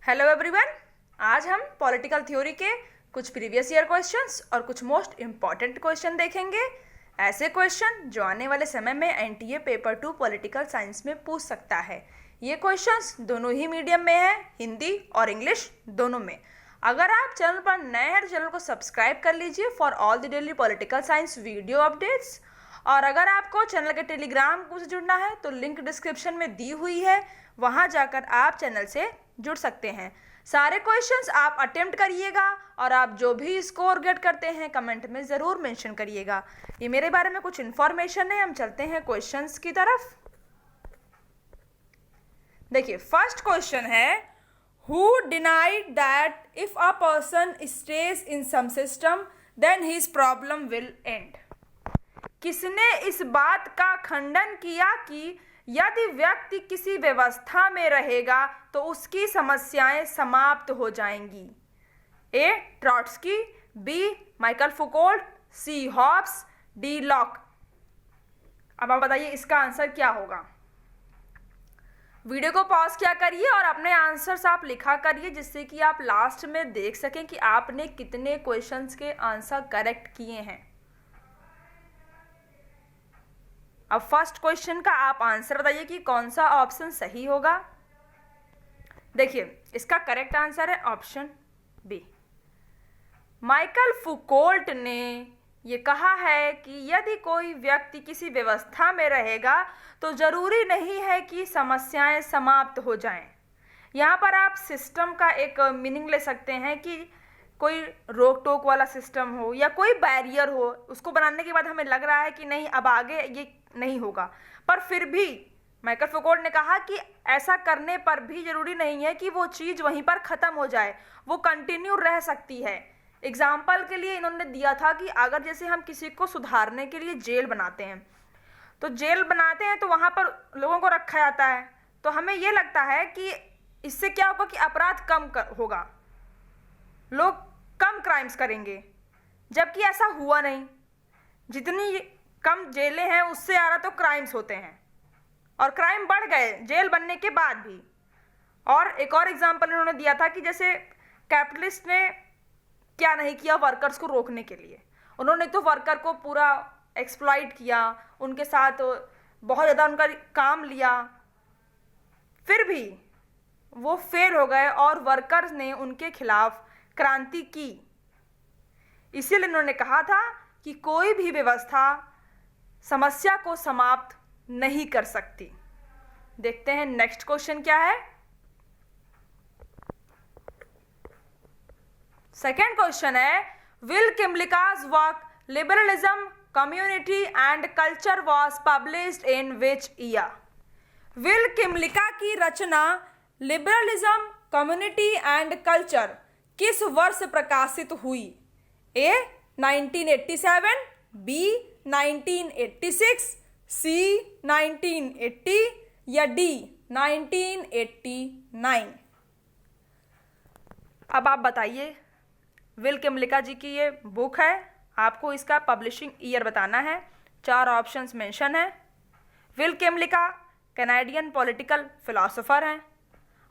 Hello everyone. आज हम political theory के कुछ प्रीवियस ईयर क्वेश्चंस और कुछ मोस्ट इम्पॉर्टेंट क्वेश्चन देखेंगे। ऐसे क्वेश्चन जो आने वाले समय में एनटीए पेपर 2 पॉलिटिकल साइंस में पूछ सकता है। ये क्वेश्चंस दोनों ही मीडियम में है, हिंदी और इंग्लिश दोनों में। अगर आप चैनल पर नए हैं तो चैनल को सब्सक्राइब कर लीजिए for all the daily political science video updates. और अगर आपको चैनल के टेलीग्राम ग्रुप से जुड़ना है तो लिंक डिस्क्रिप्शन में दी हुई है, वहां जाकर आप चैनल से जुड़ सकते हैं। सारे क्वेश्चंस आप अटेम्प्ट करिएगा और आप जो भी स्कोर गेट करते हैं कमेंट में ज़रूर मेंशन करिएगा। ये मेरे बारे में कुछ इन्फॉर्मेशन है। हम चलते हैं क्वेश्चंस की तरफ। देखिए, फर्स्ट क्वेश्चन है, who denied that if a person stays in some system then his problem will end. किसने इस बात का खंडन किया कि यदि व्यक्ति किसी व्यवस्था में रहेगा तो उसकी समस्याएं समाप्त हो जाएंगी? ए ट्रॉट्स्की, बी माइकल फुकोल्ट, सी हॉब्स, डी लॉक। अब आप बताइए इसका आंसर क्या होगा। वीडियो को पॉज किया करिए और अपने आंसर्स आप लिखा करिए, जिससे कि आप लास्ट में देख सकें कि आपने कितने क्वेश्चंस के आंसर करेक्ट किए हैं। अब फर्स्ट क्वेश्चन का आप आंसर बताइए कि कौन सा ऑप्शन सही होगा। देखिए, इसका करेक्ट आंसर है ऑप्शन बी। माइकल फुकोल्ट ने ये कहा है कि यदि कोई व्यक्ति किसी व्यवस्था में रहेगा तो जरूरी नहीं है कि समस्याएं समाप्त हो जाएं। यहाँ पर आप सिस्टम का एक मीनिंग ले सकते हैं कि कोई रोक टोक वाला सिस्टम हो या कोई बैरियर हो, उसको बनाने के बाद हमें लग रहा है कि नहीं अब आगे ये नहीं होगा, पर फिर भी माइकल फुकोल्ट ने कहा कि ऐसा करने पर भी जरूरी नहीं है कि वो चीज़ वहीं पर ख़त्म हो जाए, वो कंटिन्यू रह सकती है। एग्जाम्पल के लिए इन्होंने दिया था कि अगर जैसे हम किसी को सुधारने के लिए जेल बनाते हैं, तो जेल बनाते हैं तो वहाँ पर लोगों को रखा जाता है, तो हमें ये लगता है कि इससे क्या होगा कि अपराध कम होगा, लोग कम क्राइम्स करेंगे, जबकि ऐसा हुआ नहीं। जितनी कम जेलें हैं उससे ज़्यादा तो क्राइम्स होते हैं और क्राइम बढ़ गए जेल बनने के बाद भी। और एक और एग्जांपल इन्होंने दिया था कि जैसे कैपिटलिस्ट ने क्या नहीं किया वर्कर्स को रोकने के लिए, उन्होंने तो वर्कर को पूरा एक्सप्लॉइट किया, उनके साथ बहुत ज़्यादा उनका काम लिया, फिर भी वो फेल हो गए और वर्कर्स ने उनके खिलाफ क्रांति की। इसीलिए इन्होंने कहा था कि कोई भी व्यवस्था समस्या को समाप्त नहीं कर सकती। देखते हैं नेक्स्ट क्वेश्चन क्या है। सेकेंड क्वेश्चन है, Will Kymlicka's work liberalism community and culture was published in which year? Will Kymlicka की रचना लिबरलिज्म कम्युनिटी एंड कल्चर किस वर्ष प्रकाशित हुई? ए 1987, बी 1986, सी 1980 या डी 1989? अब आप बताइए। विल किमलिका जी की ये बुक है, आपको इसका पब्लिशिंग ईयर बताना है। 4 ऑप्शंस मेंशन है। विल किमलिका कैनेडियन पॉलिटिकल फिलोसोफर हैं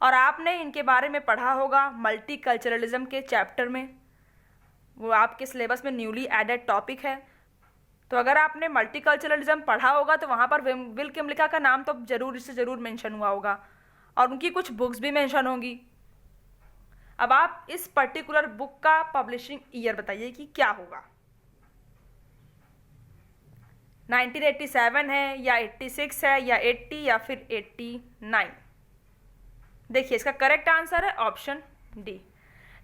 और आपने इनके बारे में पढ़ा होगा मल्टीकल्चरलिज्म के चैप्टर में, वो आपके सिलेबस में न्यूली एडेड टॉपिक है। तो अगर आपने मल्टीकल्चरलिज्म पढ़ा होगा तो वहाँ पर विल किमलिका का नाम तो जरूर इससे ज़रूर मेंशन हुआ होगा और उनकी कुछ बुक्स भी मेंशन होंगी। अब आप इस पर्टिकुलर बुक का पब्लिशिंग ईयर बताइए कि क्या होगा। 1987 है या 86 है या 80 या फिर 89? देखिए, इसका करेक्ट आंसर है ऑप्शन डी।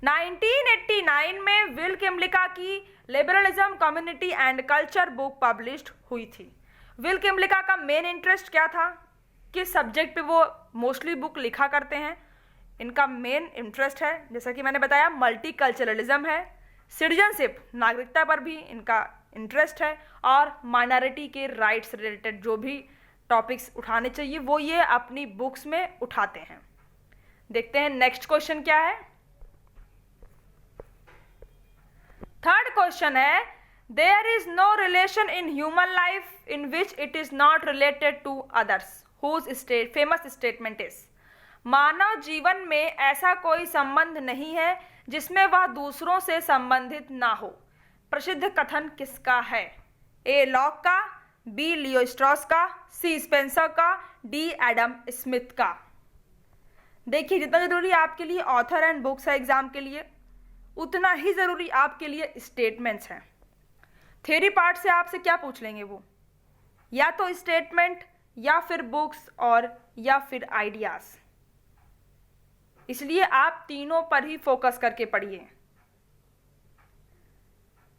1989 में विल किमलिका की liberalism community and culture book published हुई थी। विल किमलिका का मेन इंटरेस्ट क्या था, किस सब्जेक्ट पे वो मोस्टली बुक लिखा करते हैं? इनका मेन इंटरेस्ट है, जैसा कि मैंने बताया, मल्टीकल्चरलिज्म है, सिटीजनशिप नागरिकता पर भी इनका इंटरेस्ट है, और माइनॉरिटी के राइट्स रिलेटेड जो भी टॉपिक्स उठाने चाहिए वो ये अपनी बुक्स में उठाते हैं। देखते हैं नेक्स्ट क्वेश्चन क्या है। थर्ड क्वेश्चन है, there is no relation in human life in which it is not related to others whose famous statement is? मानव जीवन में ऐसा कोई संबंध नहीं है जिसमें वह दूसरों से संबंधित ना हो। प्रसिद्ध कथन किसका है? ए लॉक का, बी लियो स्ट्रॉस का, सी स्पेंसर का, डी एडम स्मिथ का। देखिए, जितना जरूरी आपके लिए ऑथर एंड बुक्स है एग्जाम के लिए, उतना ही जरूरी आपके लिए स्टेटमेंट्स हैं। थ्योरी पार्ट से आपसे क्या पूछ लेंगे वो, या तो स्टेटमेंट या फिर बुक्स और या फिर आइडियाज। इसलिए आप तीनों पर ही फोकस करके पढ़िए।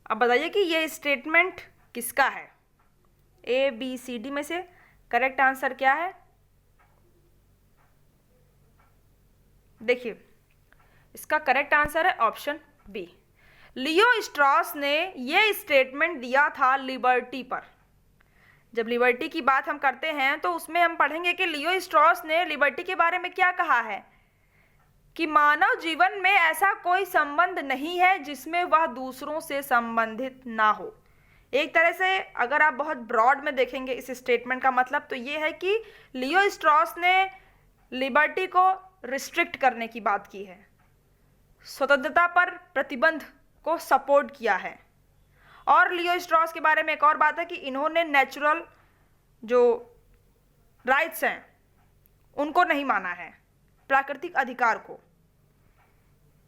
अब बताइए कि ये स्टेटमेंट किसका है? ए बी सी डी में से करेक्ट आंसर क्या है? देखिए, इसका करेक्ट आंसर है ऑप्शन बी। लियो स्ट्रॉस ने ये स्टेटमेंट दिया था लिबर्टी पर। जब लिबर्टी की बात हम करते हैं तो उसमें हम पढ़ेंगे कि लियो स्ट्रॉस ने लिबर्टी के बारे में क्या कहा है कि मानव जीवन में ऐसा कोई संबंध नहीं है जिसमें वह दूसरों से संबंधित ना हो। एक तरह से अगर आप बहुत ब्रॉड में देखेंगे इस स्टेटमेंट का मतलब तो ये है कि लियो स्ट्रॉस ने लिबर्टी को रिस्ट्रिक्ट करने की बात की है, स्वतंत्रता पर प्रतिबंध को सपोर्ट किया है। और लियो स्ट्रॉस के बारे में एक और बात है कि इन्होंने नेचुरल जो राइट्स हैं उनको नहीं माना है, प्राकृतिक अधिकार को,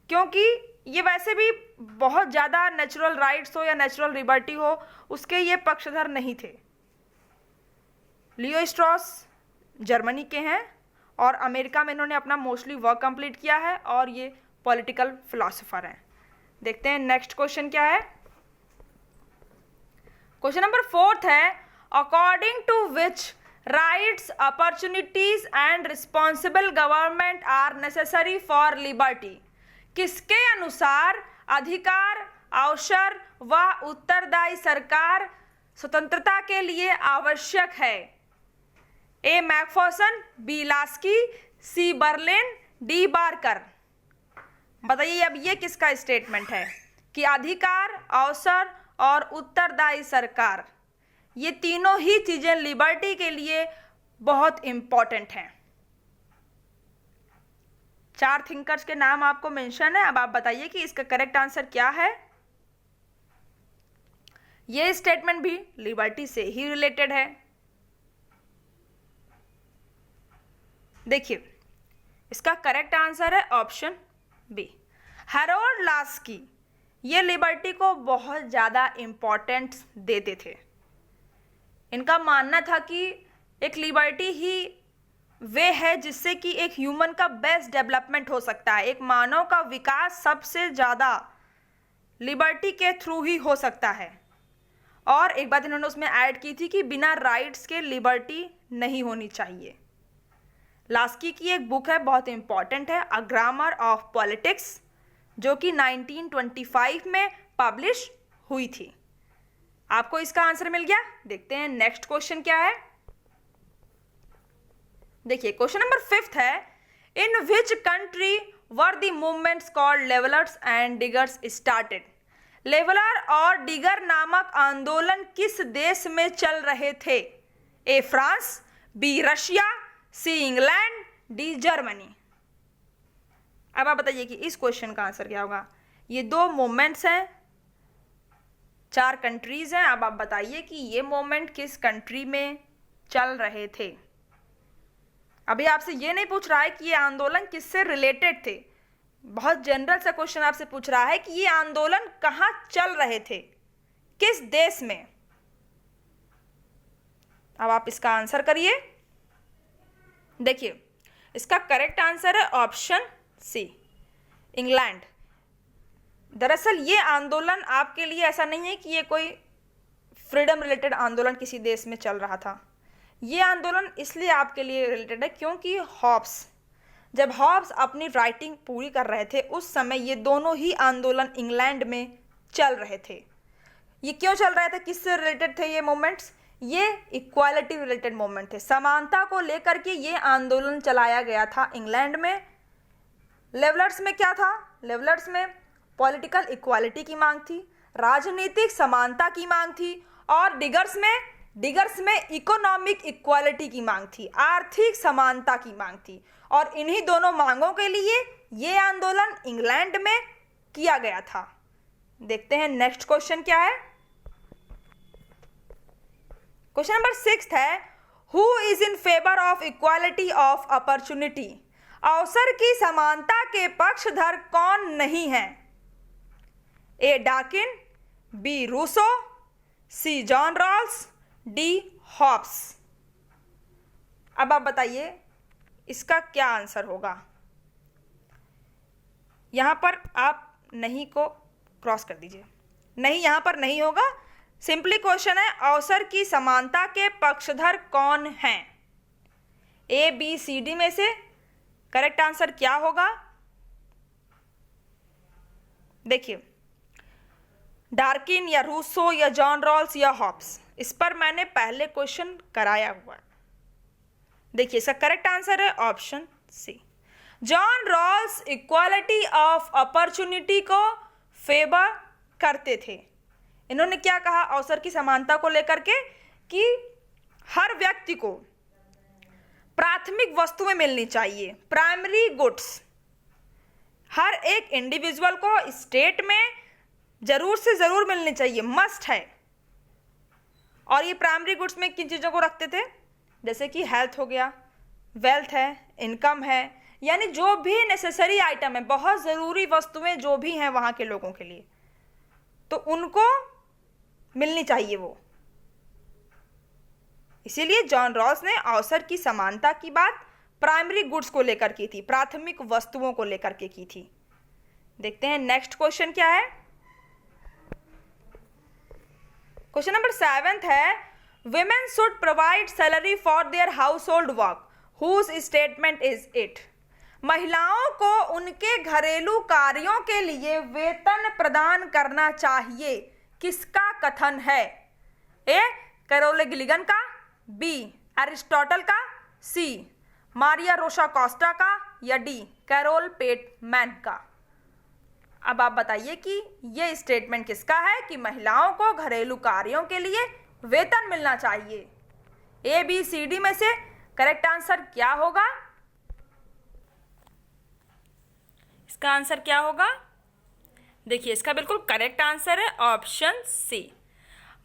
क्योंकि ये वैसे भी बहुत ज़्यादा नेचुरल राइट्स हो या नेचुरल लिबर्टी हो उसके ये पक्षधर नहीं थे। लियो स्ट्रॉस जर्मनी के हैं और अमेरिका में इन्होंने अपना मोस्टली वर्क कंप्लीट किया है और ये पॉलिटिकल फिलोसोफर हैं। देखते हैं नेक्स्ट क्वेश्चन क्या है। क्वेश्चन नंबर 4 है, according to which rights, opportunities and responsible government are necessary for liberty. किसके अनुसार अधिकार, अवसर व उत्तरदायी सरकार स्वतंत्रता के लिए आवश्यक है? ए मैकफर्सन, बी लास्की, सी बर्लिन, डी बार्कर। बताइए अब ये किसका स्टेटमेंट है कि अधिकार, अवसर और उत्तरदायी सरकार, ये तीनों ही चीजें लिबर्टी के लिए बहुत इंपॉर्टेंट हैं। 4 थिंकर्स के नाम आपको मेंशन है। अब आप बताइए कि इसका करेक्ट आंसर क्या है। ये स्टेटमेंट भी लिबर्टी से ही रिलेटेड है। देखिए, इसका करेक्ट आंसर है ऑप्शन बी, हैरोल्ड लास्की। ये लिबर्टी को बहुत ज़्यादा इम्पोर्टेंस देते थे। इनका मानना था कि एक लिबर्टी ही वे है जिससे कि एक ह्यूमन का बेस्ट डेवलपमेंट हो सकता है, एक मानव का विकास सबसे ज़्यादा लिबर्टी के थ्रू ही हो सकता है। और एक बात इन्होंने उसमें ऐड की थी कि बिना राइट्स के लिबर्टी नहीं होनी चाहिए। लास्की की एक बुक है, बहुत इंपॉर्टेंट है, अ ग्रामर ऑफ पॉलिटिक्स, जो कि 1925 में पब्लिश हुई थी। आपको इसका आंसर मिल गया। देखते हैं नेक्स्ट क्वेश्चन क्या है। देखिए, क्वेश्चन नंबर 5 है, in which country were the movements called Levellers and Diggers started. Leveller और डिगर नामक आंदोलन किस देश में चल रहे थे? A France, B Russia, C England, D Germany. अब आप बताइए कि इस क्वेश्चन का आंसर क्या होगा। ये 2 मूवमेंट्स हैं, 4 कंट्रीज हैं। अब आप बताइए कि ये मूवमेंट किस कंट्री में चल रहे थे। अभी आपसे ये नहीं पूछ रहा है कि ये आंदोलन किससे रिलेटेड थे, बहुत जनरल सा क्वेश्चन आपसे पूछ रहा है कि ये आंदोलन कहाँ चल रहे थे, किस देश में। अब आप इसका आंसर करिए। देखिए, इसका करेक्ट आंसर है ऑप्शन सी, इंग्लैंड। दरअसल ये आंदोलन आपके लिए ऐसा नहीं है कि ये कोई फ्रीडम रिलेटेड आंदोलन किसी देश में चल रहा था। ये आंदोलन इसलिए आपके लिए रिलेटेड है क्योंकि जब हॉब्स अपनी राइटिंग पूरी कर रहे थे उस समय ये दोनों ही आंदोलन इंग्लैंड में चल रहे थे। ये क्यों चल रहे थे, किससे रिलेटेड थे ये मूवमेंट्स? ये इक्वालिटी रिलेटेड मूवमेंट थे, समानता को लेकर के ये आंदोलन चलाया गया था इंग्लैंड में। लेवलर्स में क्या था? लेवलर्स में पॉलिटिकल इक्वालिटी की मांग थी, राजनीतिक समानता की मांग थी, और डिगर्स में डिगर्स में इकोनॉमिक इक्वालिटी की मांग थी, आर्थिक समानता की मांग थी, और इन्हीं दोनों मांगों के लिए ये आंदोलन इंग्लैंड में किया गया था। देखते हैं नेक्स्ट क्वेश्चन क्या है। क्वेश्चन नंबर 6 है, who is in favour of equality of opportunity? अवसर की समानता के पक्षधर कौन नहीं है? ए डार्किन, बी रूसो, सी जॉन रॉल्स, डी हॉब्स। अब आप बताइए इसका क्या आंसर होगा। यहां पर आप नहीं को क्रॉस कर दीजिए, नहीं यहां पर नहीं होगा। सिंपली क्वेश्चन है, अवसर की समानता के पक्षधर कौन हैं? ए बी सी डी में से करेक्ट आंसर क्या होगा? देखिए, डार्किन या रूसो या जॉन रॉल्स या हॉब्स, इस पर मैंने पहले क्वेश्चन कराया हुआ है। देखिए, इसका करेक्ट आंसर है option C. John Rawls equality of opportunity को फेवर करते थे। इन्होंने क्या कहा अवसर की समानता को लेकर के, कि हर व्यक्ति को प्राथमिक वस्तुएं मिलनी चाहिए, प्राइमरी गुड्स। हर एक इंडिविजुअल को स्टेट में जरूर से जरूर मिलनी चाहिए, मस्ट है। और ये प्राइमरी गुड्स में किन चीज़ों को रखते थे? जैसे कि हेल्थ हो गया, वेल्थ है, इनकम है, यानी जो भी नेसेसरी आइटम है, बहुत ज़रूरी वस्तुएं जो भी हैं वहाँ के लोगों के लिए, तो उनको मिलनी चाहिए वो। इसीलिए जॉन रॉल्स ने अवसर की समानता की बात प्राइमरी गुड्स को लेकर की थी, प्राथमिक वस्तुओं को लेकर के की थी। देखते हैं नेक्स्ट क्वेश्चन क्या है। क्वेश्चन नंबर 7 है, women should provide salary for their household work, whose statement is it? महिलाओं को उनके घरेलू कार्यों के लिए वेतन प्रदान करना चाहिए, किसका कथन है? ए कैरोल गिलिगन का, बी एरिस्टोटल का, सी मारिया रोसा कोस्टा का, या डी कैरोल पेटमैन का। अब आप बताइए कि ये स्टेटमेंट किसका है कि महिलाओं को घरेलू कार्यों के लिए वेतन मिलना चाहिए। ए बी सी डी में से करेक्ट आंसर क्या होगा? इसका आंसर क्या होगा? देखिए, इसका बिल्कुल करेक्ट आंसर है ऑप्शन सी,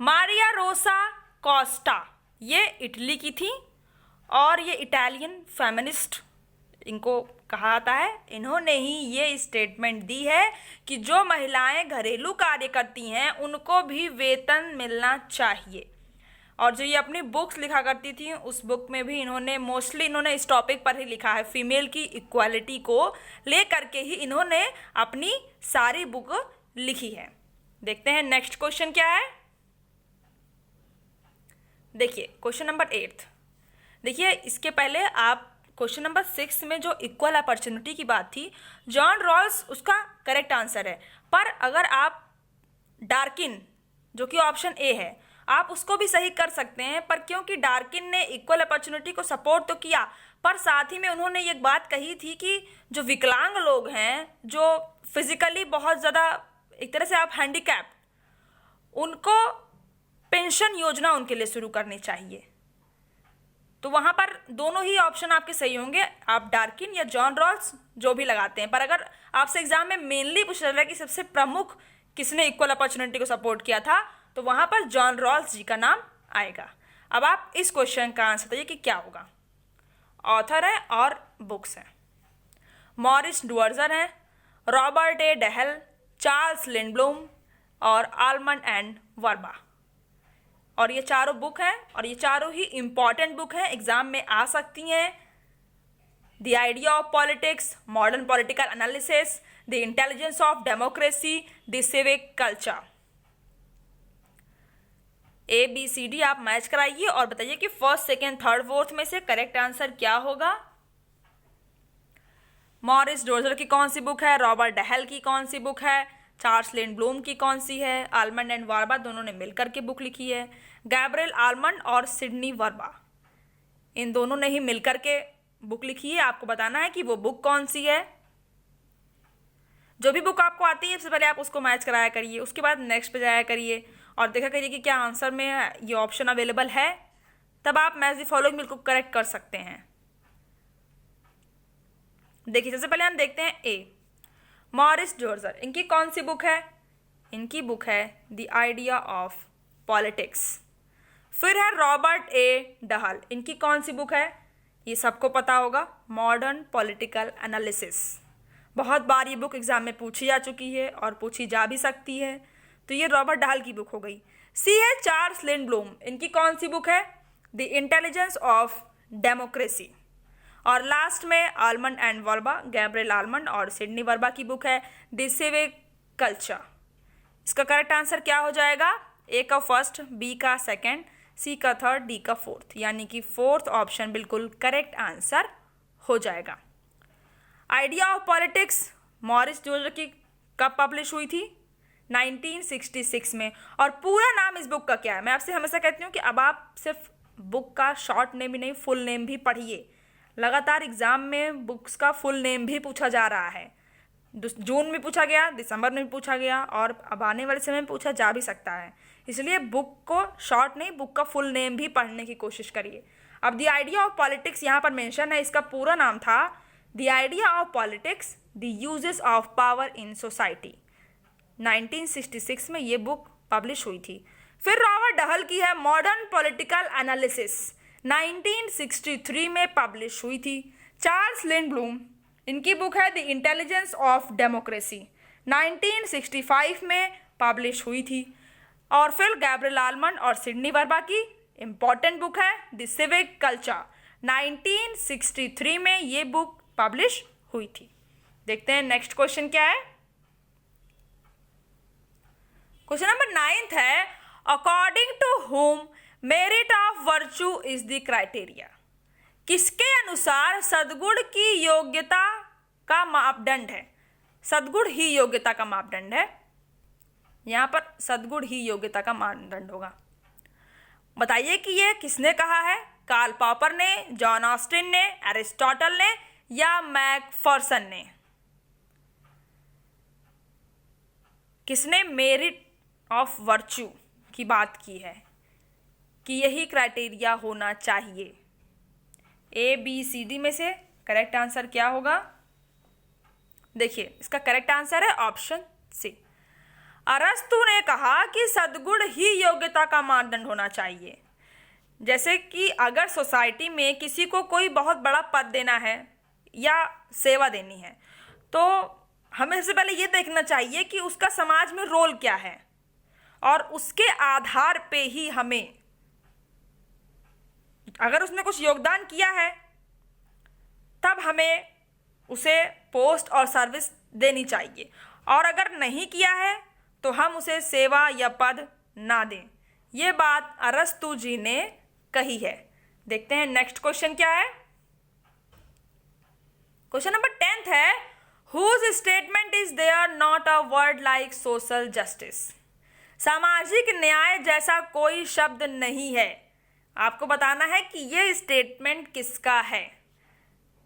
मारिया रोसा कोस्टा। ये इटली की थी और ये इटालियन फेमिनिस्ट इनको कहा जाता है। इन्होंने ही ये स्टेटमेंट दी है कि जो महिलाएं घरेलू कार्य करती हैं उनको भी वेतन मिलना चाहिए। और जो ये अपनी बुक्स लिखा करती थी, उस बुक में भी इन्होंने मोस्टली इस टॉपिक पर ही लिखा है, फीमेल की इक्वालिटी को ले करके ही इन्होंने अपनी सारी बुक लिखी है। देखते हैं नेक्स्ट क्वेश्चन क्या है। देखिए, क्वेश्चन नंबर 8। देखिए, इसके पहले आप क्वेश्चन नंबर 6 में जो इक्वल अपॉर्चुनिटी की बात थी, जॉन रॉल्स उसका करेक्ट आंसर है। पर अगर आप डार्किन, जो कि ऑप्शन ए है, आप उसको भी सही कर सकते हैं, पर क्योंकि डार्किन ने इक्वल अपॉर्चुनिटी को सपोर्ट तो किया, पर साथ ही में उन्होंने एक बात कही थी कि जो विकलांग लोग हैं, जो फिजिकली बहुत ज़्यादा एक तरह से आप हैंडीकैप्ड, उनको पेंशन योजना उनके लिए शुरू करनी चाहिए। तो वहाँ पर दोनों ही ऑप्शन आपके सही होंगे, आप डार्किन या जॉन रॉल्स जो भी लगाते हैं। पर अगर आपसे एग्जाम में मेनली पूछा जाए कि सबसे प्रमुख किसने इक्वल अपॉर्चुनिटी को सपोर्ट किया था, तो वहाँ पर जॉन रॉल्स जी का नाम आएगा। अब आप इस क्वेश्चन का आंसर बताइए कि क्या होगा। ऑथर है और बुक्स हैं, मॉरिस डुवर्जर हैं, रॉबर्ट ए डेहल, चार्ल्स लिंडब्लूम और आलमंड एंड वर्बा। और ये चारों बुक हैं और ये चारों ही इंपॉर्टेंट बुक हैं, एग्जाम में आ सकती हैं। The idea of politics, modern political analysis, the intelligence of democracy, the civic culture. A B C D आप मैच कराइए और बताइए कि फर्स्ट, सेकेंड, थर्ड, फोर्थ में से करेक्ट आंसर क्या होगा। मॉरिस डोजर की कौन सी बुक है, रॉबर्ट डेहल की कौन सी बुक है, चार्ल्स लिंडब्लूम की कौन सी है, आलमंड एंड वर्बा दोनों ने मिलकर के बुक लिखी है। गैब्रियल आलमंड और सिडनी वर्बा, इन दोनों ने ही मिलकर के बुक लिखी है। आपको बताना है कि वो बुक कौन सी है। जो भी बुक आपको आती है सबसे पहले आप उसको मैच कराया करिए, उसके बाद नेक्स्ट पे जाया करिए और देखा करिए कि क्या आंसर में ये ऑप्शन अवेलेबल है, तब आप मैच द फॉलोइंग बिल्कुल करेक्ट कर सकते हैं। देखिए सबसे पहले हम देखते हैं ए, मॉरिस जोर्जर, इनकी कौन सी बुक है? इनकी बुक है द आइडिया ऑफ पॉलिटिक्स। फिर है रॉबर्ट ए डहल, इनकी कौन सी बुक है? ये सबको पता होगा, मॉडर्न पॉलिटिकल एनालिसिस। बहुत बार ये बुक एग्जाम में पूछी जा चुकी है और पूछी जा भी सकती है, तो ये रॉबर्ट डहल की बुक हो गई। सी है चार्ल्स लिंडब्लूम, इनकी कौन सी बुक है? The intelligence of democracy. और लास्ट में almond and Verba, Gabriel almond और सिडनी वर्बा की बुक है द सिविक कल्चर। इसका करेक्ट आंसर क्या हो जाएगा? ए का फर्स्ट, बी का सेकंड, सी का थर्ड, डी का फोर्थ, यानी कि फोर्थ ऑप्शन बिल्कुल करेक्ट आंसर हो जाएगा। आइडिया ऑफ पॉलिटिक्स मॉरिस जोर्जर की कब पब्लिश हुई थी? 1966 में। और पूरा नाम इस बुक का क्या है? मैं आपसे हमेशा कहती हूँ कि अब आप सिर्फ बुक का शॉर्ट नेम ही नहीं, फुल नेम भी पढ़िए। लगातार एग्जाम में बुक्स का फुल नेम भी पूछा जा रहा है। जून में पूछा गया, दिसंबर में भी पूछा गया, और अब आने वाले समय में पूछा जा भी सकता है। इसलिए बुक को शॉर्ट नहीं, बुक का फुल नेम भी पढ़ने की कोशिश करिए। अब द आइडिया ऑफ पॉलिटिक्स यहाँ पर मेंशन है, इसका पूरा नाम था the idea of politics, the uses of power in society. 1966 में ये बुक पब्लिश हुई थी। फिर रॉबर्ट डहल की है मॉडर्न पॉलिटिकल एनालिसिस, 1963 में पब्लिश हुई थी। चार्ल्स लिंडब्लूम, इनकी बुक है द इंटेलिजेंस ऑफ डेमोक्रेसी, 1965 में पब्लिश हुई थी। और फिर गैब्रियल आलमंड और सिडनी वर्बा की इम्पॉर्टेंट बुक है द सिविक कल्चर, 1963 में ये बुक पब्लिश हुई थी। देखते हैं नेक्स्ट क्वेश्चन क्या है। क्वेश्चन नंबर 9 है, according to whom merit of virtue is the criteria. किसके अनुसार सद्गुण की योग्यता का मापदंड है? सद्गुण ही योग्यता का मापदंड है, यहां पर सद्गुण ही योग्यता का मानदंड होगा। बताइए कि ये किसने कहा है? कार्ल पॉपर ने, जॉन ऑस्टिन ने, एरिस्टोटल ने या मैकफर्सन ने? किसने मेरिट ऑफ वर्च्यू की बात की है कि यही क्राइटेरिया होना चाहिए? ए, बी, सी, डी में से करेक्ट आंसर क्या होगा? देखिए इसका करेक्ट आंसर है ऑप्शन सी। अरस्तु ने कहा कि सद्गुण ही योग्यता का मानदंड होना चाहिए। जैसे कि अगर सोसाइटी में किसी को कोई बहुत बड़ा पद देना है या सेवा देनी है, तो हमें सबसे पहले ये देखना चाहिए कि उसका समाज में रोल क्या है, और उसके आधार पे ही हमें, अगर उसने कुछ योगदान किया है तब हमें उसे पोस्ट और सर्विस देनी चाहिए, और अगर नहीं किया है तो हम उसे सेवा या पद ना दें। ये बात अरस्तु जी ने कही है। देखते हैं नेक्स्ट क्वेश्चन क्या है। क्वेश्चन नंबर 10 है, whose statement is there not a word like social justice. सामाजिक न्याय जैसा कोई शब्द नहीं है। आपको बताना है कि ये स्टेटमेंट किसका है।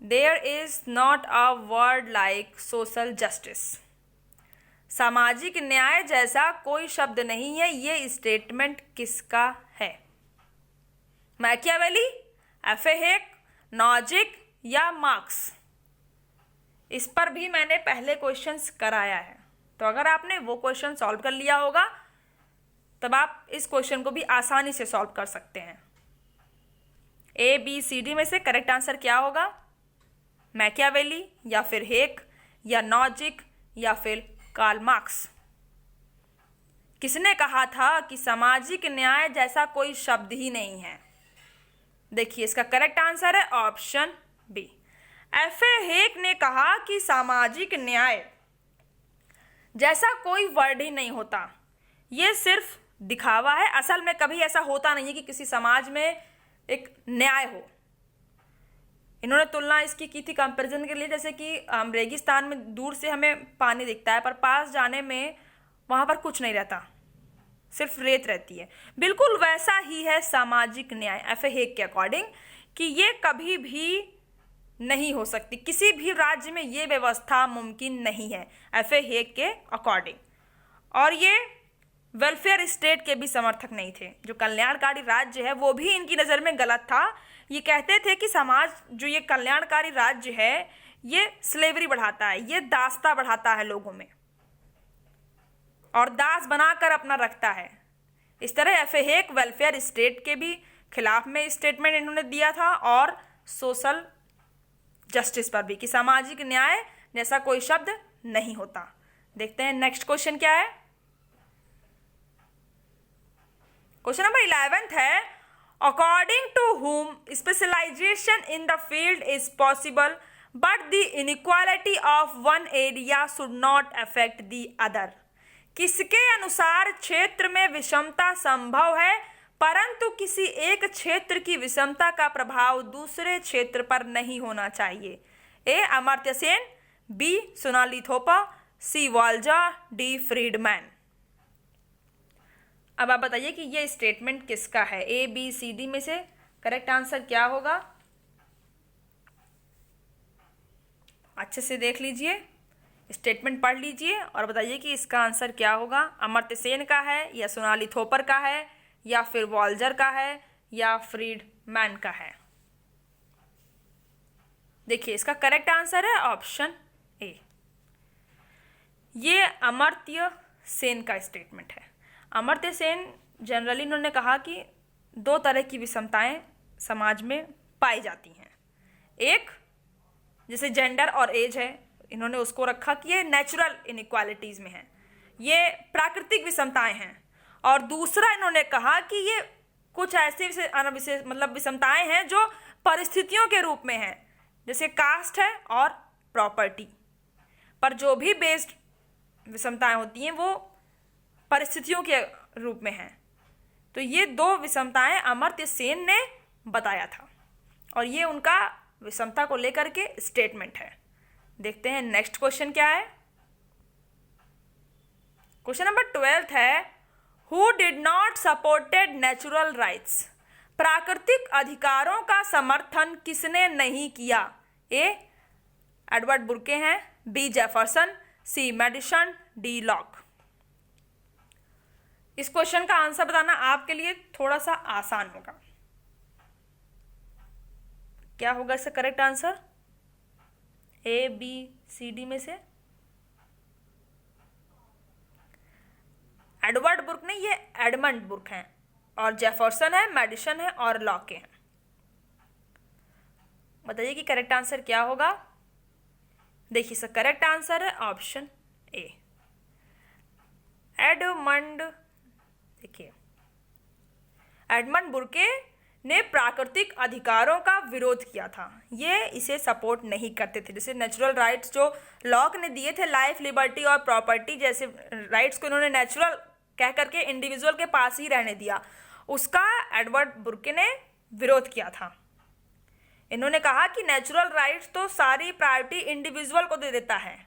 There is not a word like social justice. सामाजिक न्याय जैसा कोई शब्द नहीं है, ये स्टेटमेंट किसका है? Machiavelli, FA. हेक, नॉजिक या मार्क्स? इस पर भी मैंने पहले क्वेश्चंस कराया है, तो अगर आपने वो क्वेश्चन सॉल्व कर लिया होगा तब आप इस क्वेश्चन को भी आसानी से सॉल्व कर सकते हैं। ए, बी, सी, डी में से करेक्ट आंसर क्या होगा? मैकियावेली या फिर हेक या नॉजिक या फिर कार्ल मार्क्स? किसने कहा था कि सामाजिक न्याय जैसा कोई शब्द ही नहीं है? देखिए इसका करेक्ट आंसर है ऑप्शन बी। एफ.ए. हेक ने कहा कि सामाजिक न्याय जैसा कोई वर्ड ही नहीं होता, ये सिर्फ दिखावा है। असल में कभी ऐसा होता नहीं है कि किसी समाज में एक न्याय हो। इन्होंने तुलना इसकी की थी कंपैरिजन के लिए, जैसे कि हम रेगिस्तान में दूर से हमें पानी दिखता है पर पास जाने में वहाँ पर कुछ नहीं रहता, सिर्फ रेत रहती है। बिल्कुल वैसा ही है सामाजिक न्याय एफ.ए. हेक के अकॉर्डिंग, कि ये कभी भी नहीं हो सकती, किसी भी राज्य में ये व्यवस्था मुमकिन नहीं है एफ.ए. हेक के अकॉर्डिंग। और ये वेलफेयर स्टेट के भी समर्थक नहीं थे। जो कल्याणकारी राज्य है वो भी इनकी नज़र में गलत था। ये कहते थे कि समाज जो ये कल्याणकारी राज्य है ये स्लेवरी बढ़ाता है, ये दासता बढ़ाता है लोगों में और दास बनाकर अपना रखता है। इस तरह एफेहेक वेलफेयर स्टेट के भी खिलाफ में स्टेटमेंट इन्होंने दिया था और सोशल जस्टिस पर भी कि सामाजिक न्याय जैसा कोई शब्द नहीं होता। देखते हैं नेक्स्ट क्वेश्चन क्या है। क्वेश्चन नंबर 11 है, according to whom specialisation in the field is possible but the inequality of one area should not affect the other. किसके अनुसार क्षेत्र में विषमता संभव है परंतु किसी एक क्षेत्र की विषमता का प्रभाव दूसरे क्षेत्र पर नहीं होना चाहिए। ए अमर्त्य सेन, बी सोनाली थोपा, सी वाल्जा, डी फ्रीडमैन। अब आप बताइए कि ये स्टेटमेंट किसका है। ए बी सी डी में से करेक्ट आंसर क्या होगा? अच्छे से देख लीजिए, स्टेटमेंट पढ़ लीजिए और बताइए कि इसका आंसर क्या होगा। अमर्त्य सेन का है या सोनाली थोपर का है या फिर वॉल्जर का है या फ्रीडमैन का है। देखिए इसका करेक्ट आंसर है ऑप्शन ए। ये अमर्त्य सेन का स्टेटमेंट है। अमर्त्य सेन जनरली इन्होंने कहा कि दो तरह की विषमताएं समाज में पाई जाती हैं। एक जैसे जेंडर और एज है, इन्होंने उसको रखा कि ये नेचुरल इनइक्वालिटीज में है, ये प्राकृतिक विषमताएं हैं। और दूसरा इन्होंने कहा कि ये कुछ ऐसे मतलब विषमताएं हैं जो परिस्थितियों के रूप में हैं, जैसे कास्ट है और प्रॉपर्टी। पर जो भी बेस्ड विषमताएं होती हैं वो परिस्थितियों के रूप में हैं। तो ये दो विषमताएं अमर्त्य सेन ने बताया था और ये उनका विषमता को लेकर के स्टेटमेंट है। देखते हैं नेक्स्ट क्वेश्चन क्या है। क्वेश्चन नंबर 12 है, who did not supported natural rights. प्राकृतिक अधिकारों का समर्थन किसने नहीं किया। ए एडवर्ड बुर्के हैं, बी जेफरसन, सी मेडिसन, डी लॉक। इस क्वेश्चन का आंसर बताना आपके लिए थोड़ा सा आसान होगा। क्या होगा इसका correct answer? A B C D में से एडवर्ड बुर्क नहीं, ये एडमंड बुर्क हैं और जेफरसन है, मेडिसन है और लॉक हैं। बताइए कि करेक्ट आंसर क्या होगा। देखिए इसका करेक्ट आंसर है ऑप्शन ए, एडमंड। देखिए एडमंड बुर्के ने प्राकृतिक अधिकारों का विरोध किया था, ये इसे सपोर्ट नहीं करते थे। जैसे नेचुरल राइट्स जो लॉक ने दिए थे, लाइफ, लिबर्टी और प्रॉपर्टी जैसे राइट्स को इन्होंने नेचुरल कह करके इंडिविजुअल के पास ही रहने दिया, उसका एडवर्ड बुर्के ने विरोध किया था। इन्होंने कहा कि नेचुरल राइट्स तो सारी प्रायोरिटी इंडिविजुअल को दे देता है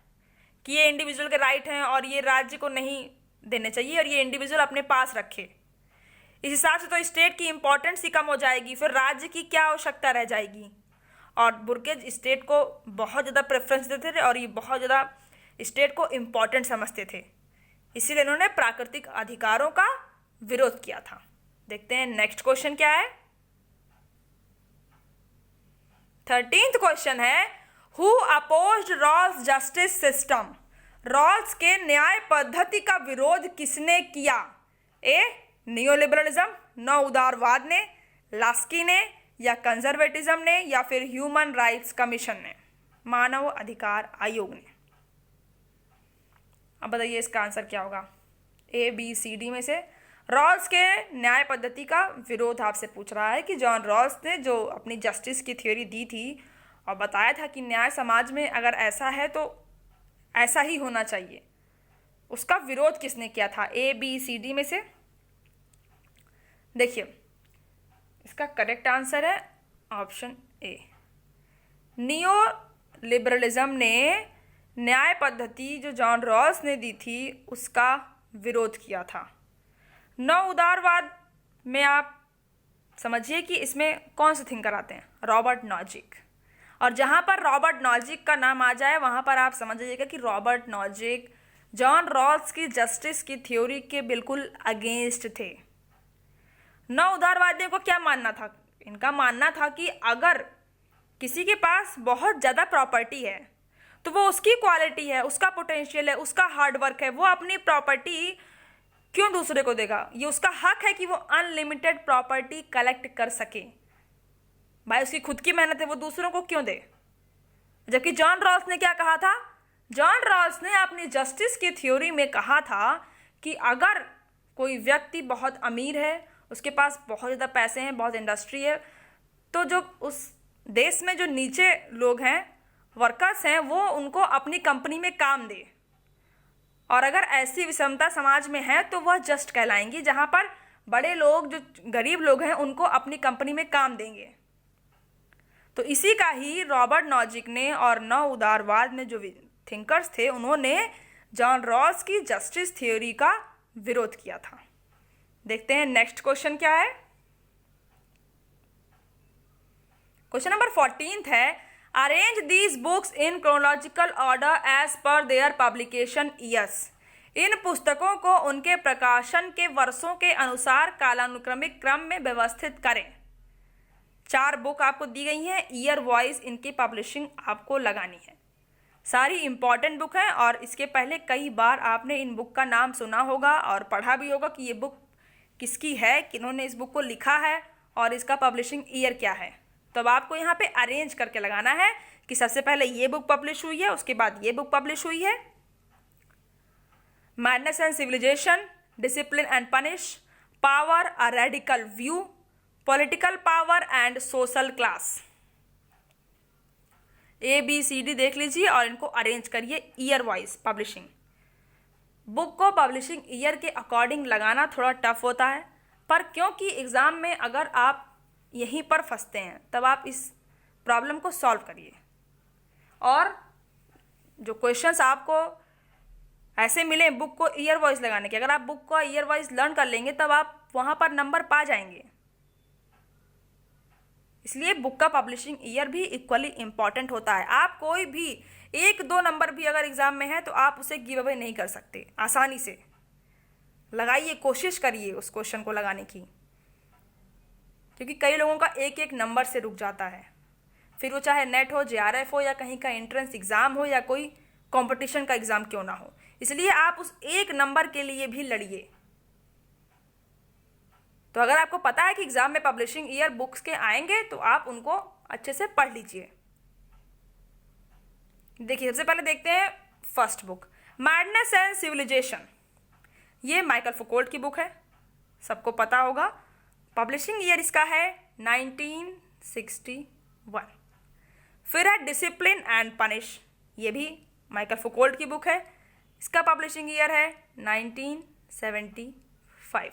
कि ये इंडिविजुअल के राइट हैं और ये राज्य को नहीं देने चाहिए और ये इंडिविजुअल अपने पास रखे। इस हिसाब से तो स्टेट की इंपॉर्टेंस ही कम हो जाएगी, फिर राज्य की क्या आवश्यकता रह जाएगी। और बुर्के स्टेट को बहुत ज़्यादा प्रेफरेंस देते थे और ये बहुत ज़्यादा स्टेट को इम्पॉर्टेंट समझते थे, इसीलिए इन्होंने प्राकृतिक अधिकारों का विरोध किया था। देखते हैं नेक्स्ट क्वेश्चन क्या है। 13th क्वेश्चन है, who opposed Rawls justice system. Rawls के न्याय पद्धति का विरोध किसने किया। ए नियोलिबरलिज्म, नव उदारवाद ने, लास्की ने या कंजर्वेटिज्म ने या फिर ह्यूमन राइट्स कमीशन ने, मानव अधिकार आयोग ने। अब बताइए इसका आंसर क्या होगा। ए बी सी डी में से रॉल्स के न्याय पद्धति का विरोध आपसे पूछ रहा है कि जॉन रॉल्स ने जो अपनी जस्टिस की थ्योरी दी थी और बताया था कि न्याय समाज में अगर ऐसा है तो ऐसा ही होना चाहिए, उसका विरोध किसने किया था। ए बी सी डी में से देखिए इसका करेक्ट आंसर है ऑप्शन ए, नियो लिबरलिज्म ने न्याय पद्धति जो जॉन रॉल्स ने दी थी उसका विरोध किया था। नव उदारवाद में आप समझिए कि इसमें कौन से थिंकर आते हैं, रॉबर्ट नॉजिक। और जहाँ पर रॉबर्ट नॉजिक का नाम आ जाए वहाँ पर आप समझ जाइएगा कि रॉबर्ट नॉजिक जॉन रॉल्स की जस्टिस की थ्योरी के बिल्कुल अगेंस्ट थे। नौ उदारवादियों को क्या मानना था? इनका मानना था कि अगर किसी के पास बहुत ज़्यादा प्रॉपर्टी है तो वो उसकी क्वालिटी है, उसका पोटेंशियल है, उसका हार्डवर्क है, वो अपनी प्रॉपर्टी क्यों दूसरे को देगा? ये उसका हक है कि वो अनलिमिटेड प्रॉपर्टी कलेक्ट कर सके। भाई उसकी खुद की मेहनत है, वो दूसरों को क्यों दे? जबकि जॉन रॉल्स ने क्या कहा था? जॉन रॉल्स ने अपनी जस्टिस की थ्योरी में कहा था कि अगर कोई व्यक्ति बहुत अमीर है, उसके पास बहुत ज़्यादा पैसे हैं, बहुत इंडस्ट्री है, तो जो उस देश में जो नीचे लोग हैं, वर्कर्स हैं, वो उनको अपनी कंपनी में काम दे। और अगर ऐसी विषमता समाज में है तो वह जस्ट कहलाएंगी, जहाँ पर बड़े लोग जो गरीब लोग हैं उनको अपनी कंपनी में काम देंगे। तो इसी का ही रॉबर्ट नॉजिक ने और नौ उदारवाद में जो थिंकर्स थे उन्होंने जॉन रॉल्स की जस्टिस थ्योरी का विरोध किया था। देखते हैं नेक्स्ट क्वेश्चन क्या है। क्वेश्चन नंबर 14 है, arrange these books in chronological order as per their publication years. इन पुस्तकों को उनके प्रकाशन के वर्षों के अनुसार कालानुक्रमिक क्रम में व्यवस्थित करें। 4 बुक आपको दी गई हैं, ईयर वाइज इनकी पब्लिशिंग आपको लगानी है। सारी इंपॉर्टेंट बुक हैं और इसके पहले कई बार आपने इन बुक का नाम सुना होगा और पढ़ा भी होगा कि ये बुक किसकी है, किन्होंने इस बुक को लिखा है और इसका पब्लिशिंग ईयर क्या है। तो अब आपको यहाँ पे अरेंज करके लगाना है कि सबसे पहले ये बुक पब्लिश हुई है, उसके बाद ये बुक पब्लिश हुई है। Madness and civilisation, discipline and punish, power a radical view, political power and social class. ABCD देख लीजिए और इनको अरेंज करिए ईयर वाइज पब्लिशिंग। बुक को पब्लिशिंग ईयर के अकॉर्डिंग लगाना थोड़ा टफ होता है, पर क्योंकि एग्ज़ाम में अगर आप यहीं पर फंसते हैं तब आप इस प्रॉब्लम को सॉल्व करिए। और जो क्वेश्चंस आपको ऐसे मिले बुक को ईयर वाइज लगाने के, अगर आप बुक को ईयर वाइज लर्न कर लेंगे तब आप वहाँ पर नंबर पा जाएंगे। इसलिए बुक का पब्लिशिंग ईयर भी इक्वली इम्पॉर्टेंट होता है। आप कोई भी 1-2 नंबर भी अगर एग्ज़ाम में है तो आप उसे गिव अवे नहीं कर सकते। आसानी से लगाइए, कोशिश करिए उस क्वेश्चन को लगाने की, क्योंकि कई लोगों का 1-1 नंबर से रुक जाता है। फिर वो चाहे नेट हो, JRF हो या कहीं का एंट्रेंस एग्ज़ाम हो या कोई कंपटीशन का एग्ज़ाम क्यों ना हो। इसलिए आप उस 1 नंबर के लिए भी लड़िए। तो अगर आपको पता है कि एग्ज़ाम में पब्लिशिंग ईयर बुक्स के आएंगे तो आप उनको अच्छे से पढ़ लीजिए। देखिए सबसे पहले देखते हैं first book, madness and civilisation. ये माइकल फुकोल्ट की बुक है, सबको पता होगा। पब्लिशिंग ईयर इसका है 1961। फिर है डिसिप्लिन एंड पनिश, ये भी माइकल फुकोल्ट की बुक है, इसका पब्लिशिंग ईयर है 1975।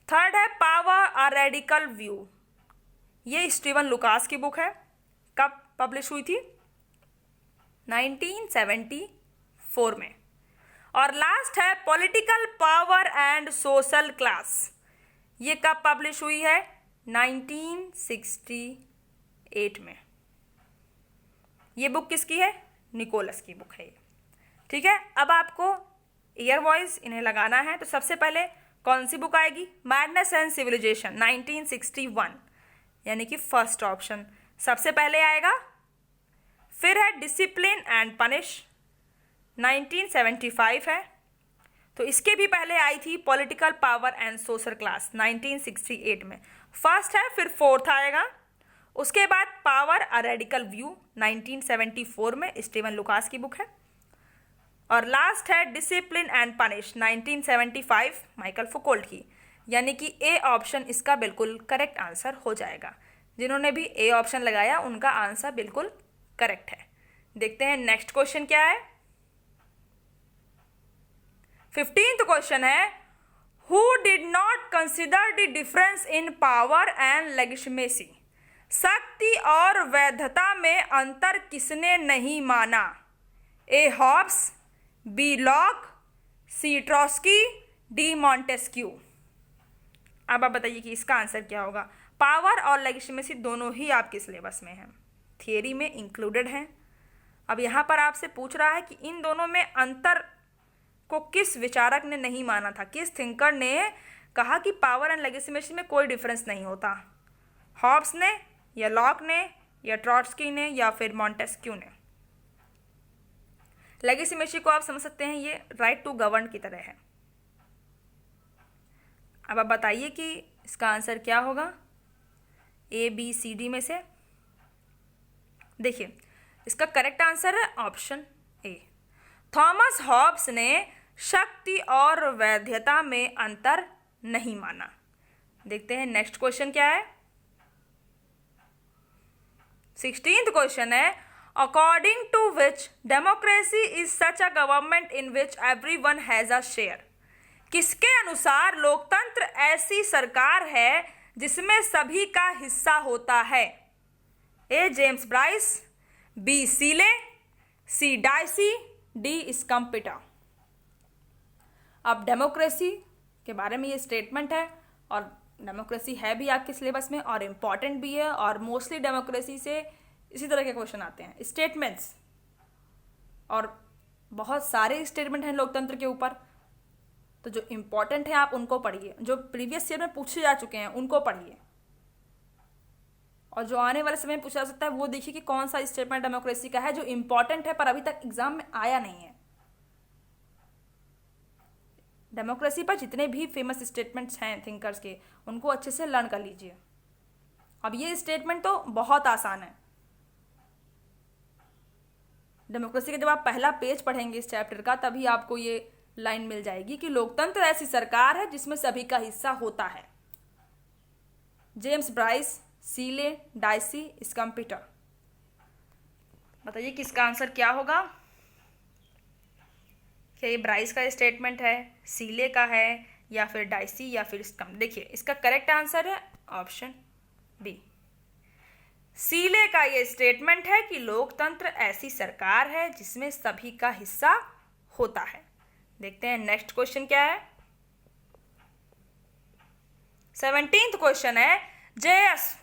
थर्ड है पावर अ रेडिकल व्यू, ये स्टीवन लुकास की बुक है, कब पब्लिश हुई थी? 1974 में। और लास्ट है political power and social class, ये कब पब्लिश हुई है? 1968 में। ये बुक किसकी है? निकोलस की बुक है ये। ठीक है, अब आपको ईयर वाइज इन्हें लगाना है। तो सबसे पहले कौन सी बुक आएगी? मैडनेस एंड सिविलाइजेशन 1961, यानी कि फर्स्ट ऑप्शन सबसे पहले आएगा। फिर है डिसिप्लिन एंड पनिश 1975 है, तो इसके भी पहले आई थी political power and social class 1968 में, फर्स्ट है। फिर फोर्थ आएगा, उसके बाद पावर अ रेडिकल व्यू 1974 में, स्टीवन लुकास की बुक है। और लास्ट है discipline and punish 1975, Michael Foucault की, यानी कि ए ऑप्शन इसका बिल्कुल करेक्ट आंसर हो जाएगा। जिन्होंने भी ए ऑप्शन लगाया उनका आंसर बिल्कुल करेक्ट है। देखते हैं नेक्स्ट क्वेश्चन क्या है। 15th क्वेश्चन है, who did not consider the difference in power and legitimacy. शक्ति और वैधता में अंतर किसने नहीं माना? ए हॉब्स, बी लॉक, सी ट्रॉस्की, डी मॉन्टेस्क्यू। अब आप बताइए कि इसका आंसर क्या होगा। पावर और लेजिटिमेसी दोनों ही आपके सिलेबस में हैं, थियरी में इंक्लूडेड हैं। अब यहाँ पर आपसे पूछ रहा है कि इन दोनों में अंतर को किस विचारक ने नहीं माना था, किस थिंकर ने कहा कि पावर एंड लेजिस्लेशन में कोई डिफरेंस नहीं होता, हॉब्स ने या लॉक ने या ट्रॉट्स्की ने या फिर मॉन्टेस्क्यू ने। लेजिस्लेशन को आप समझ सकते हैं ये राइट टू गवर्न की तरह है। अब आप बताइए कि इसका आंसर क्या होगा ए बी सी डी में से। देखिए इसका करेक्ट आंसर है ऑप्शन ए। थॉमस हॉब्स ने शक्ति और वैधता में अंतर नहीं माना। देखते हैं नेक्स्ट क्वेश्चन क्या है। 16th क्वेश्चन है, according to which democracy is such a government in which everyone has a share. किसके अनुसार लोकतंत्र ऐसी सरकार है जिसमें सभी का हिस्सा होता है। ए जेम्स ब्राइस, बी सीले, सी डाइसी, डी स्कम्पिटा। अब डेमोक्रेसी के बारे में ये स्टेटमेंट है और डेमोक्रेसी है भी आपके सिलेबस में और इम्पॉर्टेंट भी है और मोस्टली डेमोक्रेसी से इसी तरह के क्वेश्चन आते हैं, स्टेटमेंट्स, और बहुत सारे स्टेटमेंट हैं लोकतंत्र के ऊपर। तो जो इम्पॉर्टेंट है आप उनको पढ़िए, जो प्रीवियस ईयर में पूछे जा चुके हैं उनको पढ़िए, और जो आने वाले समय में पूछा जा सकता है वो देखिए कि कौन सा स्टेटमेंट डेमोक्रेसी का है जो इम्पॉर्टेंट है पर अभी तक एग्जाम में आया नहीं है। डेमोक्रेसी पर जितने भी फेमस स्टेटमेंट्स हैं थिंकर्स के उनको अच्छे से लर्न कर लीजिए। अब ये स्टेटमेंट तो बहुत आसान है। डेमोक्रेसी का जब आप पहला पेज पढ़ेंगे इस चैप्टर का तभी आपको ये लाइन मिल जाएगी कि लोकतंत्र ऐसी सरकार है जिसमें सभी का हिस्सा होता है। James Bryce, Seeley, Dicey, Schumpeter. बताइए किसका आंसर क्या होगा। क्या ये ब्राइस का स्टेटमेंट है, सीले का है या फिर डाइसी या फिर स्कम। देखिए इसका करेक्ट आंसर है ऑप्शन बी। सीले का ये स्टेटमेंट है कि लोकतंत्र ऐसी सरकार है जिसमें सभी का हिस्सा होता है। देखते हैं नेक्स्ट क्वेश्चन क्या है। 17th क्वेश्चन है, जेएस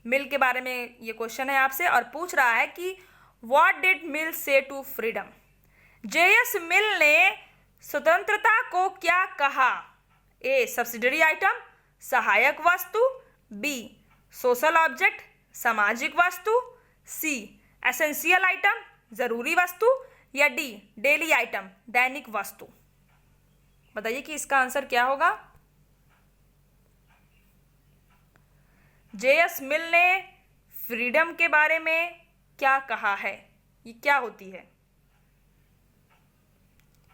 मिल के बारे में ये क्वेश्चन है आपसे और पूछ रहा है कि व्हाट डिड मिल से टू फ्रीडम। जेएस मिल ने स्वतंत्रता को क्या कहा। ए सब्सिडरी आइटम, सहायक वस्तु, बी सोशल ऑब्जेक्ट, सामाजिक वस्तु, सी एसेंशियल आइटम, जरूरी वस्तु, या डी डेली आइटम, दैनिक वस्तु। बताइए कि इसका आंसर क्या होगा। जेएस मिल ने फ्रीडम के बारे में क्या कहा है, ये क्या होती है।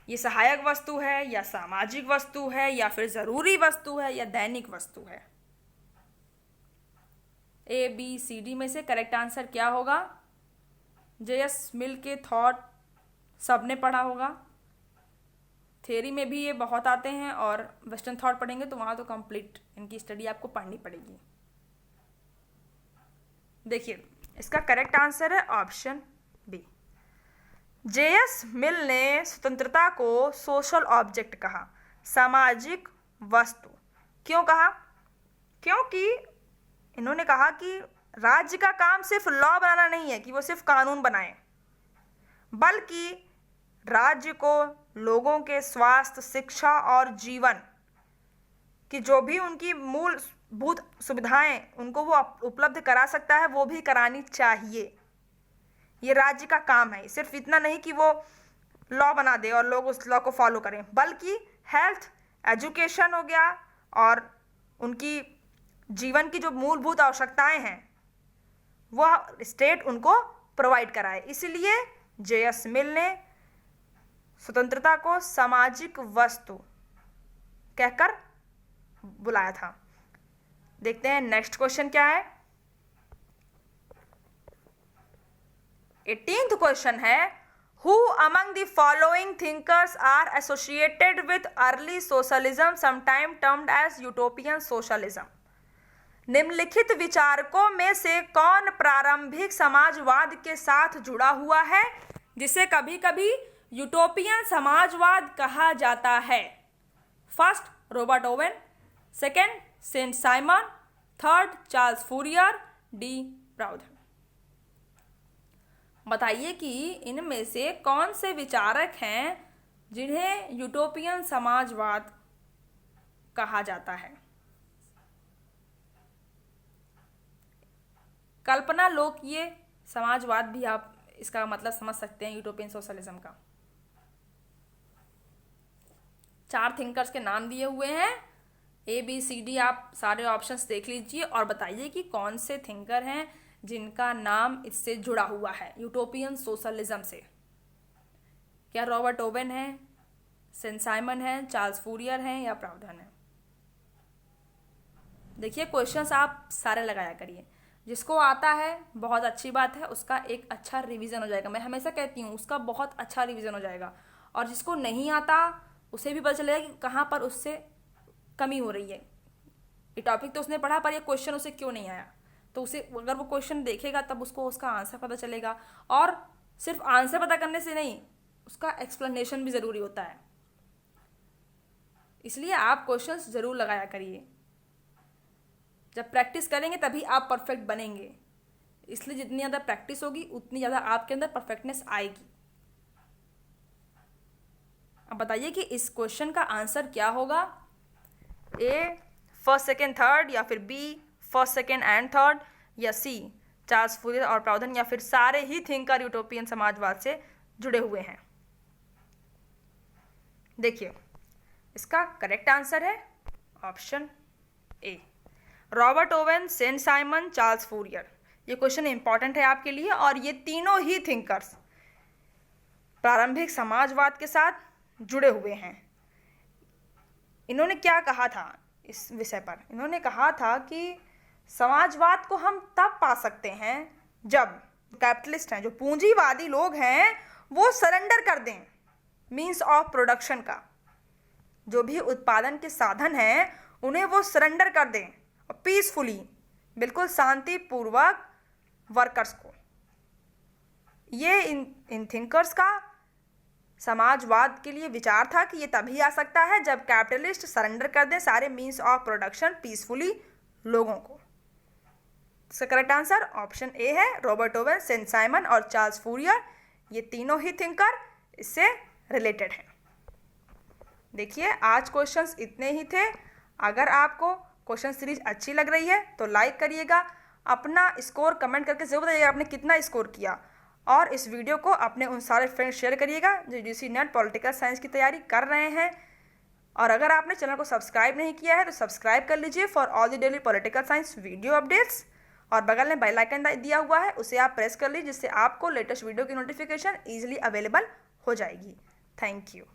ये सहायक वस्तु है या सामाजिक वस्तु है या फिर जरूरी वस्तु है या दैनिक वस्तु है। ए बी सी डी में से करेक्ट आंसर क्या होगा। जेएस मिल के थॉट सबने पढ़ा होगा, थ्योरी में भी ये बहुत आते हैं और वेस्टर्न थॉट पढ़ेंगे तो वहाँ तो कंप्लीट इनकी स्टडी आपको पढ़नी पड़ेगी। देखिए इसका करेक्ट आंसर है ऑप्शन बी। जेएस मिल ने स्वतंत्रता को सोशल ऑब्जेक्ट कहा, सामाजिक वस्तु। क्यों कहा। क्योंकि इन्होंने कहा कि राज्य का काम सिर्फ लॉ बनाना नहीं है कि वो सिर्फ कानून बनाए, बल्कि राज्य को लोगों के स्वास्थ्य, शिक्षा और जीवन की जो भी उनकी मूलभूत सुविधाएं उनको वो उपलब्ध करा सकता है वो भी करानी चाहिए। ये राज्य का काम है। सिर्फ इतना नहीं कि वो लॉ बना दे और लोग उस लॉ को फॉलो करें, बल्कि हेल्थ, एजुकेशन हो गया और उनकी जीवन की जो मूलभूत आवश्यकताएं हैं वह स्टेट उनको प्रोवाइड कराए। इसलिए जेएस मिल ने स्वतंत्रता को सामाजिक वस्तु कहकर बुलाया था। देखते हैं नेक्स्ट क्वेश्चन क्या है। 18th क्वेश्चन है, who among the following thinkers are associated with early socialism sometime termed as utopian socialism. निम्नलिखित विचारकों में से कौन प्रारंभिक समाजवाद के साथ जुड़ा हुआ है जिसे कभी कभी यूटोपियन समाजवाद कहा जाता है। First Robert Owen, second Saint Simon, third Charles Fourier, D Proudhon. बताइए कि इनमें से कौन से विचारक हैं जिन्हें यूटोपियन समाजवाद कहा जाता है। कल्पना लोकीय समाजवाद भी आप इसका मतलब समझ सकते हैं यूटोपियन सोशलिज्म का। 4 थिंकर्स के नाम दिए हुए हैं, ABCD आप सारे ऑप्शंस देख लीजिए और बताइए कि कौन से थिंकर हैं जिनका नाम इससे जुड़ा हुआ है यूटोपियन सोशलिज्म से। क्या रॉबर्ट ओवेन है, सेंट साइमन है, चार्ल्स फूरियर हैं या प्राउधन है। देखिए क्वेश्चंस आप सारे लगाया करिए, जिसको आता है बहुत अच्छी बात है, उसका एक अच्छा रिवीजन हो जाएगा। मैं हमेशा कहती हूँ उसका बहुत अच्छा रिवीजन हो जाएगा, और जिसको नहीं आता उसे भी पता चलेगा कि कहाँ पर उससे कमी हो रही है। ये टॉपिक तो उसने पढ़ा पर ये क्वेश्चन उसे क्यों नहीं आया, तो उसे अगर वो क्वेश्चन देखेगा तब उसको उसका आंसर पता चलेगा। और सिर्फ आंसर पता करने से नहीं, उसका एक्सप्लेनेशन भी ज़रूरी होता है। इसलिए आप क्वेश्चंस ज़रूर लगाया करिए। जब प्रैक्टिस करेंगे तभी आप परफेक्ट बनेंगे, इसलिए जितनी ज़्यादा प्रैक्टिस होगी उतनी ज़्यादा आपके अंदर परफेक्टनेस आएगी। अब बताइए कि इस क्वेश्चन का आंसर क्या होगा। A फर्स्ट सेकेंड थर्ड, या फिर B first second and third, या C चार्ल्स फूरियर और प्राउधन, या फिर सारे ही थिंकर यूटोपियन समाजवाद से जुड़े हुए हैं। देखिए इसका करेक्ट आंसर है option A, Robert Owen, Saint Simon, Charles Fourier. ये क्वेश्चन इंपॉर्टेंट है आपके लिए, और ये तीनों ही थिंकर्स प्रारंभिक समाजवाद के साथ जुड़े हुए हैं। इन्होंने क्या कहा था इस विषय पर? इन्होंने कहा था कि समाजवाद को हम तब पा सकते हैं जब कैपिटलिस्ट हैं, जो पूंजीवादी लोग हैं, वो सरेंडर कर दें मीन्स ऑफ प्रोडक्शन का। जो भी उत्पादन के साधन हैं उन्हें वो सरेंडर कर दें और पीसफुली, बिल्कुल शांतिपूर्वक वर्कर्स को। ये इन थिंकर्स का समाजवाद के लिए विचार था कि ये तभी आ सकता है जब कैपिटलिस्ट सरेंडर कर दें सारे मीन्स ऑफ प्रोडक्शन पीसफुली लोगों को। इसका करेक्ट आंसर ऑप्शन ए है, रॉबर्ट ओवेन, सेंट साइमन और चार्ल्स फूरियर। ये तीनों ही थिंकर इससे रिलेटेड हैं। देखिए आज क्वेश्चंस इतने ही थे। अगर आपको क्वेश्चन सीरीज अच्छी लग रही है तो लाइक करिएगा, अपना स्कोर कमेंट करके जरूर बताइएगा आपने कितना स्कोर किया, और इस वीडियो को अपने उन सारे फ्रेंड्स शेयर करिएगा जो UGC नेट पॉलिटिकल साइंस की तैयारी कर रहे हैं। और अगर आपने चैनल को सब्सक्राइब नहीं किया है तो सब्सक्राइब कर लीजिए for all the daily political science video updates, और बगल में बेल आइकन दिया हुआ है उसे आप प्रेस कर लीजिए, जिससे आपको लेटेस्ट वीडियो की नोटिफिकेशन ईजिली अवेलेबल हो जाएगी। Thank you.